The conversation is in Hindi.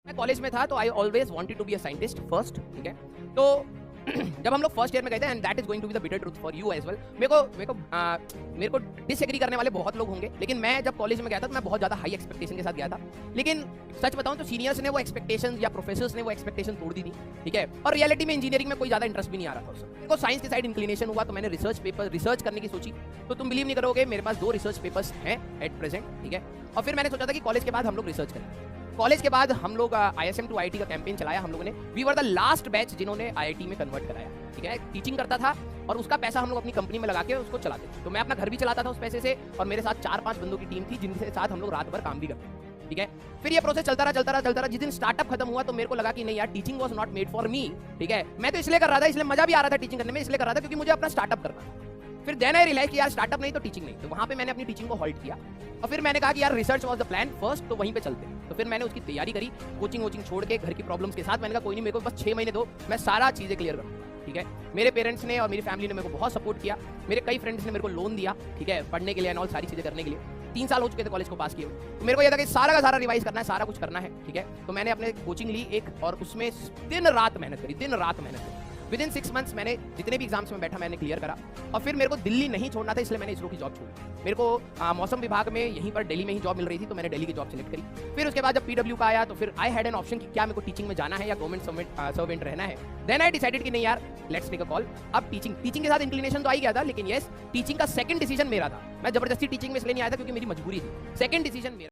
मैं कॉलेज में था तो I always wanted to be a scientist first, ठीक है। तो जब हम लोग फर्स्ट ईयर में गए थे, and that is going to be the bitter truth for you as well, मेरे को डिसएग्री करने वाले बहुत लोग होंगे, लेकिन मैं जब कॉलेज में गया था तो मैं बहुत ज्यादा हाई एक्सपेक्टेशन के साथ गया था। लेकिन सच बताऊं तो सीनियर्स ने वो एक्सपेक्टेशन या प्रोफेसर्स ने वो एक्सपेक्टेशन तोड़ दी थी, ठीक है। और रियलिटी में इंजीनियरिंग में कोई ज्यादा इंटरेस्ट भी नहीं आ रहा था उसमें। मेरे को साइंस की साइड इंक्लिनेशन हुआ तो मैंने रिसर्च करने की सोची। तो तुम बिलीव नहीं करोगे, मेरे पास 2 रिसर्च पेपर्स हैं एट प्रेजेंट, ठीक है। और फिर मैंने सोचा था कि कॉलेज के बाद हम लोग रिसर्च करें। कॉलेज के बाद हम लोग ISM टू IIT का कैंपेन चलाया हम लोगों ने। We were the last batch जिन्होंने IIT में कन्वर्ट कराया, ठीक है। टीचिंग करता था और उसका पैसा हम लोग अपनी कंपनी में लगा के उसको चलाते थे। तो मैं अपना घर भी चलाता था उस पैसे से, और मेरे साथ 4-5 बंदों की टीम थी जिनके साथ हम लोग रात भर काम भी करते, ठीक है। फिर ये प्रोसेस चलता रहा। जिस दिन स्टार्टअप खत्म हुआ तो मेरे को लगा कि नहीं यार, teaching was not made for me, ठीक है। मैं तो इसलिए कर रहा था, इसलिए मजा भी आ रहा था टीचिंग करने में, इसलिए कर रहा था क्योंकि मुझे अपना स्टार्टअप करना था। फिर देन आई रियलाइज कि यार स्टार्टअप नहीं तो टीचिंग नहीं। तो वहां पे मैंने अपनी टीचिंग को हॉल्ट किया और फिर मैंने कहा कि यार research was the plan first, तो वहीं पे चलते हैं। तो फिर मैंने उसकी तैयारी करी, कोचिंग छोड़ के घर की प्रॉब्लम्स के साथ। मैंने कहा कोई नहीं, मेरे को बस 6 महीने दो, मैं सारा चीजें क्लियर करूंगा, ठीक है। मेरे पेरेंट्स ने और मेरी फैमिली ने मेरे को बहुत सपोर्ट किया। मेरे कई फ्रेंड्स ने मेरे को लोन दिया, ठीक है, पढ़ने के लिए एंड ऑल सारी चीजें करने के लिए। 3 साल हो चुके थे कॉलेज को पास किए। तो मेरे को यह था कि सारा का सारा रिवाइज करना है, सारा कुछ करना है, ठीक है। तो मैंने अपने कोचिंग ली एक, और उसमें दिन रात मेहनत करी। विदिन 6 मंथ्स मैंने जितने भी एग्जाम्स में बैठा मैंने क्लियर करा। और फिर मेरे को दिल्ली नहीं छोड़ना था, इसलिए मैंने इसरो की जॉब छोड़ी। मेरे को मौसम विभाग में यहीं पर दिल्ली में ही जॉब मिल रही थी, तो मैंने दिल्ली की जॉब सेलेक्ट करी। फिर उसके बाद जब PW का आया तो फिर आई हैड एन ऑप्शन कि क्या मेरे को टीचिंग में जाना है या गवर्नमेंट सर्वेंट रहना है। देन आई डिसाइडेड कि नहीं यार, लेट्स टेक अ कॉल। अब टीचिंग के साथ इंक्लिनेशन तो आ ही गया था, लेकिन यस, टीचिंग का सेकंड डिसीजन मेरा था। मैं जबरदस्ती टीचिंग में इसलिए नहीं आया था क्योंकि मेरी मजबूरी थी। सेकंड डिसीजन मेरा।